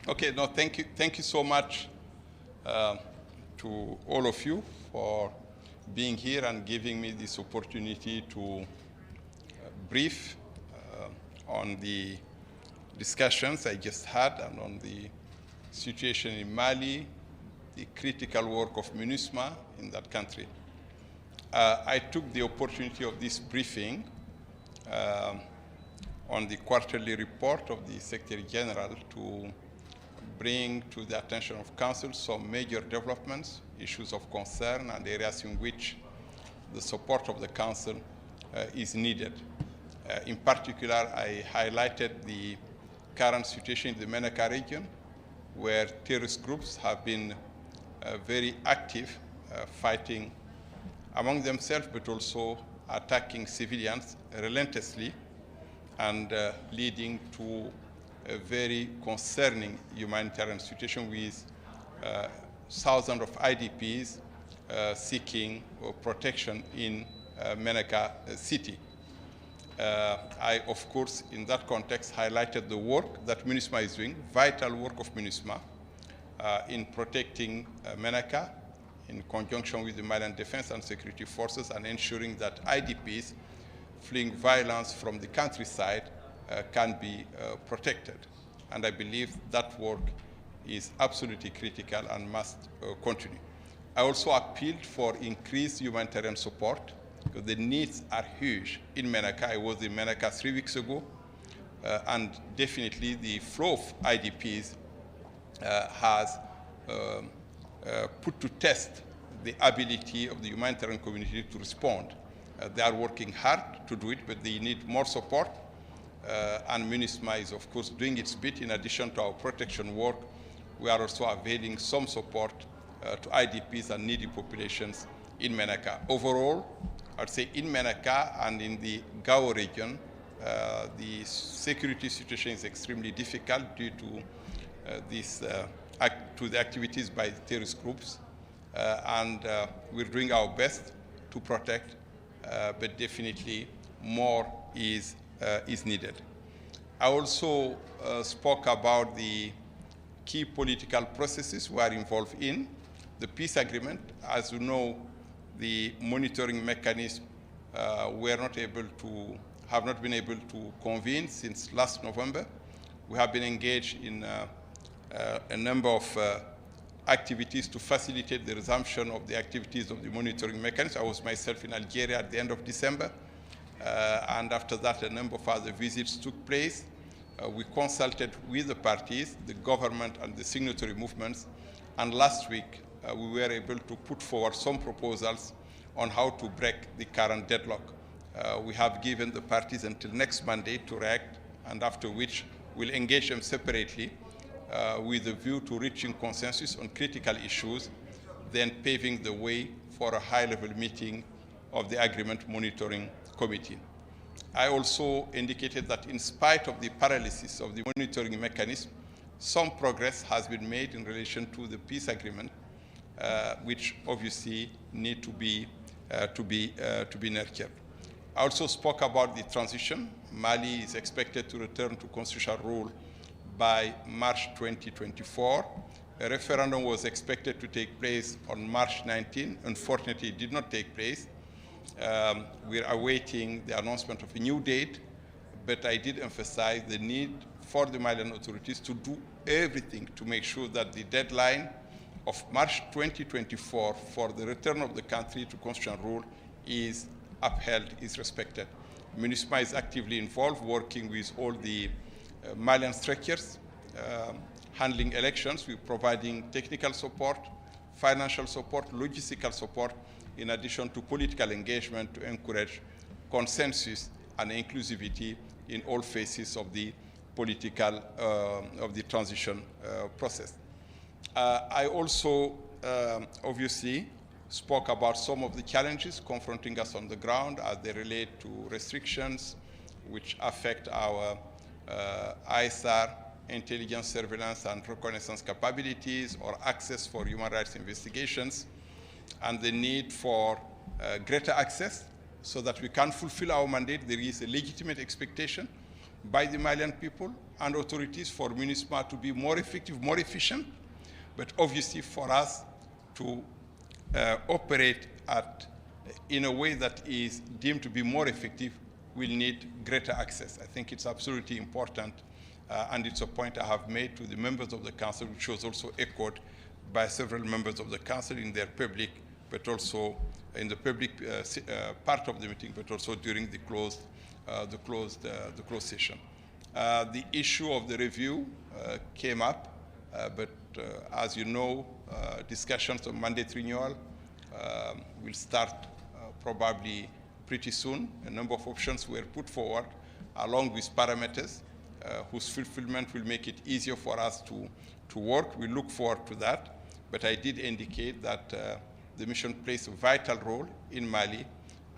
Okay, no, thank you. Thank you so much to all of you for being here and giving me this opportunity to brief on the discussions I just had and on the situation in Mali, the critical work of MINUSMA in that country. I took the opportunity of this briefing on the quarterly report of the Secretary General to bring to the attention of Council some major developments, issues of concern, and areas in which the support of the Council is needed. In particular, I highlighted the current situation in the Menaka region, where terrorist groups have been very active, fighting among themselves, but also attacking civilians relentlessly, and leading to a very concerning humanitarian situation with thousands of IDPs seeking protection in Menaka city. I, of course, in that context, highlighted the work that MINUSMA is doing, vital work of MINUSMA in protecting Menaka in conjunction with the Malian Defense and Security Forces and ensuring that IDPs fleeing violence from the countryside can be protected. And I believe that work is absolutely critical and must continue. I also appealed for increased humanitarian support because the needs are huge in Menaka. I was in Menaka 3 weeks ago, and definitely the flow of IDPs has put to test the ability of the humanitarian community to respond. They are working hard to do it, but they need more support. And MINUSMA is, of course, doing its bit. In addition to our protection work, we are also availing some support to IDPs and needy populations in Menaka. Overall, I'd say in Menaka and in the Gao region, the security situation is extremely difficult due to the activities by the terrorist groups. And we're doing our best to protect, but definitely more is needed. I also spoke about the key political processes we are involved in. The peace agreement, as you know, the monitoring mechanism have not been able to convene since last November. We have been engaged in a number of activities to facilitate the resumption of the activities of the monitoring mechanism. I was myself in Algeria at the end of December. And after that, a number of other visits took place. We consulted with the parties, the government, and the signatory movements. And last week, we were able to put forward some proposals on how to break the current deadlock. We have given the parties until next Monday to react, and after which we'll engage them separately with a view to reaching consensus on critical issues, then paving the way for a high-level meeting of the Agreement Monitoring Committee. I also indicated that in spite of the paralysis of the monitoring mechanism, some progress has been made in relation to the peace agreement, which obviously need to be nurtured. I also spoke about the transition. Mali is expected to return to constitutional rule by March 2024. A referendum was expected to take place on March 19. Unfortunately, it did not take place. We're awaiting the announcement of a new date, but I did emphasize the need for the Malian authorities to do everything to make sure that the deadline of March 2024 for the return of the country to constitutional rule is upheld, is respected. MINUSMA is actively involved, working with all the Malian structures, handling elections. We're providing technical support, financial support, logistical support, in addition to political engagement to encourage consensus and inclusivity in all phases of the political, of the transition process. I also obviously spoke about some of the challenges confronting us on the ground as they relate to restrictions which affect our ISR, intelligence, surveillance, and reconnaissance capabilities, or access for human rights investigations, and the need for greater access so that we can fulfill our mandate. There is a legitimate expectation by the Malian people and authorities for MINUSMA to be more effective, more efficient, but obviously for us to operate in a way that is deemed to be more effective, we'll need greater access. I think it's absolutely important, and it's a point I have made to the members of the Council, which was also echoed by several members of the Council in their public, but also in the public part of the meeting, but also during the closed session. The issue of the review came up, but as you know, discussions on mandate renewal will start probably pretty soon. A number of options were put forward along with parameters whose fulfillment will make it easier for us to work. We look forward to that. But I did indicate that the mission plays a vital role in Mali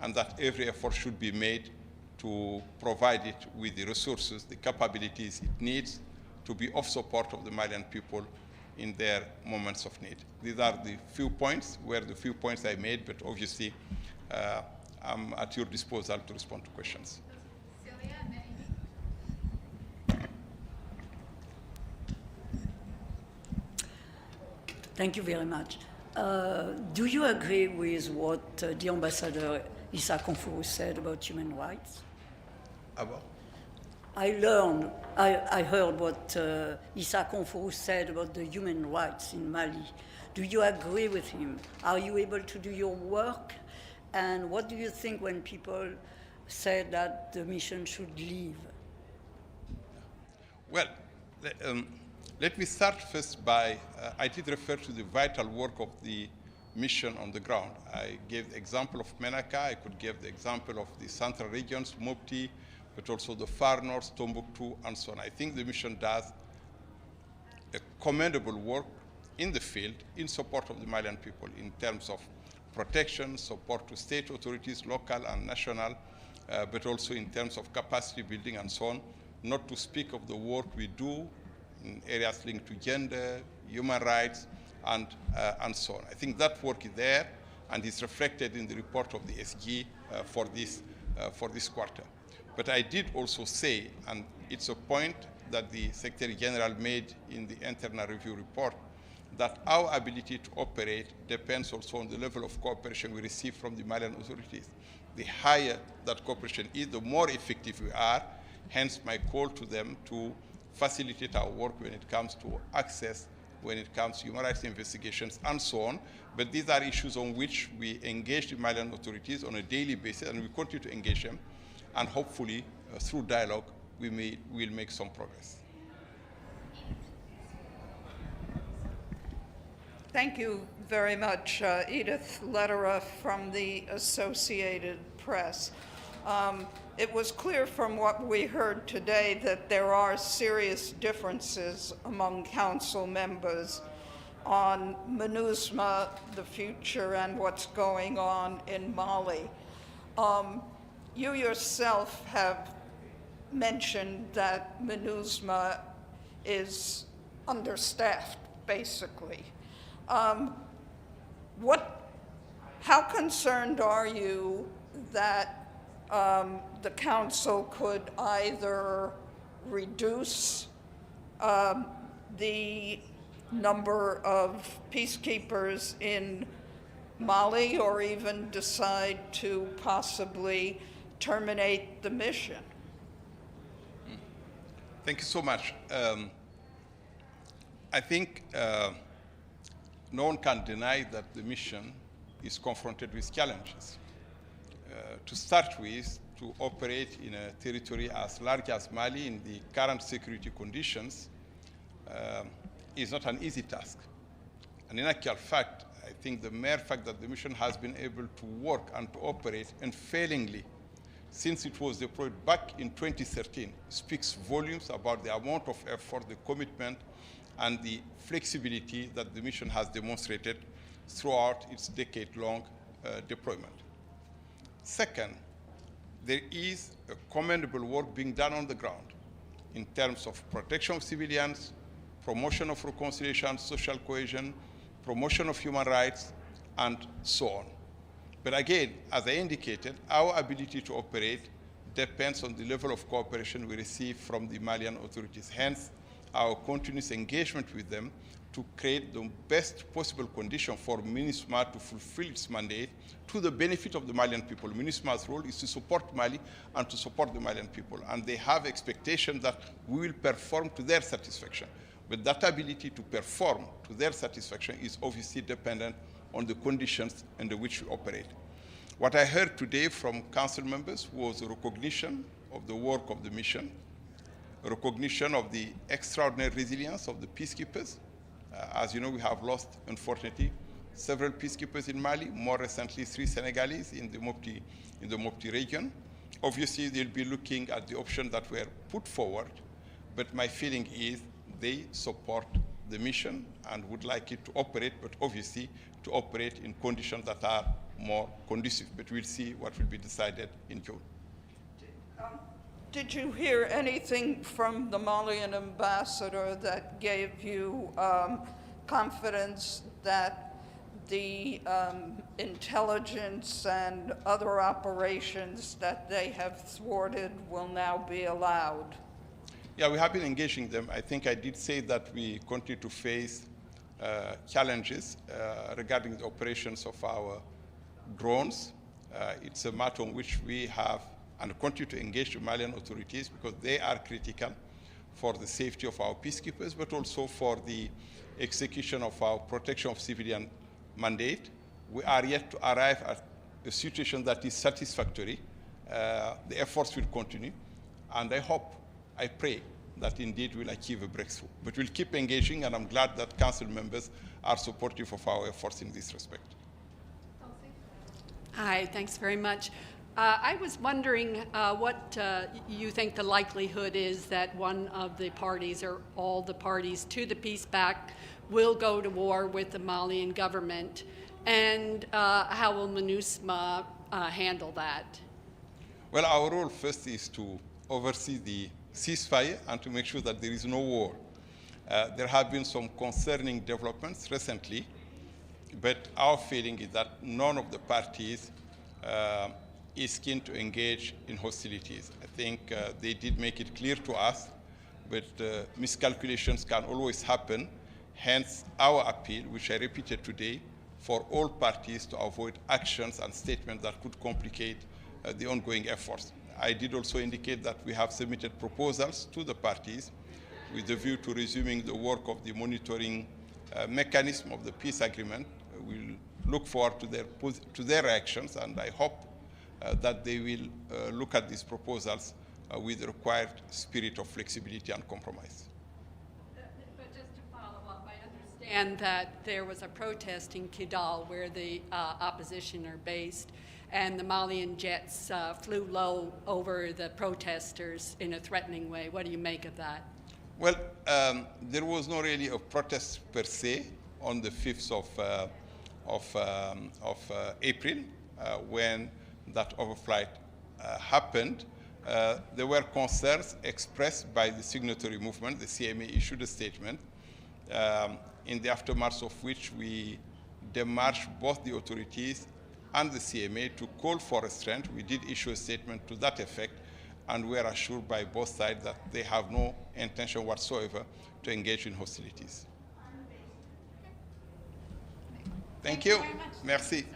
and that every effort should be made to provide it with the resources, the capabilities it needs to be of support of the Malian people in their moments of need. These are the few points I made, but obviously I'm at your disposal to respond to questions. Thank you very much. Do you agree with what the Ambassador Issa Konfuru said about human rights? About? I heard what Issa Konfuru said about the human rights in Mali. Do you agree with him? Are you able to do your work? And what do you think when people say that the mission should leave? Well, let me start first by, I did refer to the vital work of the mission on the ground. I gave the example of Menaka. I could give the example of the central regions, Mopti, but also the far north, Tombouctou, and so on. I think the mission does a commendable work in the field in support of the Malian people in terms of protection, support to state authorities, local and national, but also in terms of capacity building and so on, not to speak of the work we do in areas linked to gender, human rights, and so on. I think that work is there and is reflected in the report of the SG for this quarter. But I did also say, and it's a point that the Secretary General made in the internal review report, that our ability to operate depends also on the level of cooperation we receive from the Malian authorities. The higher that cooperation is, the more effective we are, hence my call to them to facilitate our work when it comes to access, when it comes to human rights investigations, and so on. But these are issues on which we engage the Malian authorities on a daily basis, and we continue to engage them. And hopefully, through dialogue, we'll make some progress. Thank you very much, Edith Lederer from the Associated Press. It was clear from what we heard today that there are serious differences among council members on MINUSMA, the future, and what's going on in Mali. You yourself have mentioned that MINUSMA is understaffed, basically. How concerned are you that the council could either reduce the number of peacekeepers in Mali or even decide to possibly terminate the mission? Thank you so much. I think no one can deny that the mission is confronted with challenges. To start with, to operate in a territory as large as Mali in the current security conditions is not an easy task. And in actual fact, I think the mere fact that the mission has been able to work and to operate unfailingly since it was deployed back in 2013 speaks volumes about the amount of effort, the commitment, and the flexibility that the mission has demonstrated throughout its decade-long deployment. Second, there is a commendable work being done on the ground in terms of protection of civilians, promotion of reconciliation, social cohesion, promotion of human rights, and so on. But again, as I indicated, our ability to operate depends on the level of cooperation we receive from the Malian authorities. Hence, our continuous engagement with them to create the best possible condition for MINUSMA to fulfill its mandate to the benefit of the Malian people. MINUSMA's role is to support Mali and to support the Malian people, and they have expectations that we will perform to their satisfaction. But that ability to perform to their satisfaction is obviously dependent on the conditions under which we operate. What I heard today from council members was a recognition of the work of the mission, a recognition of the extraordinary resilience of the peacekeepers. As you know, we have lost, unfortunately, several peacekeepers in Mali, more recently 3 Senegalese in the Mopti region. Obviously, they'll be looking at the options that were put forward, but my feeling is they support the mission and would like it to operate, but obviously to operate in conditions that are more conducive. But we'll see what will be decided in June. Did you hear anything from the Malian ambassador that gave you confidence that the intelligence and other operations that they have thwarted will now be allowed? Yeah, we have been engaging them. I think I did say that we continue to face challenges regarding the operations of our drones. It's a matter on which we have and continue to engage the Malian authorities because they are critical for the safety of our peacekeepers, but also for the execution of our protection of civilian mandate. We are yet to arrive at a situation that is satisfactory. The efforts will continue, and I pray that indeed we'll achieve a breakthrough. But we'll keep engaging, and I'm glad that council members are supportive of our efforts in this respect. Hi, thanks very much. I was wondering what you think the likelihood is that one of the parties or all the parties to the peace pact will go to war with the Malian government, and how will MINUSMA handle that? Well, our role first is to oversee the ceasefire and to make sure that there is no war. There have been some concerning developments recently, but our feeling is that none of the parties is keen to engage in hostilities. I think they did make it clear to us, but miscalculations can always happen. Hence, our appeal, which I repeated today, for all parties to avoid actions and statements that could complicate the ongoing efforts. I did also indicate that we have submitted proposals to the parties with the view to resuming the work of the monitoring mechanism of the peace agreement. We'll look forward to their reactions, and I hope that they will look at these proposals with the required spirit of flexibility and compromise. But just to follow up, I understand that there was a protest in Kidal where the opposition are based, and the Malian jets flew low over the protesters in a threatening way. What do you make of that? Well, there was not really a protest per se on the 5th of April when that overflight happened. There were concerns expressed by the signatory movement. The CMA issued a statement in the aftermath of which we demarched both the authorities and the CMA to call for restraint. We did issue a statement to that effect, and we are assured by both sides that they have no intention whatsoever to engage in hostilities. Thank you. Very much. Merci.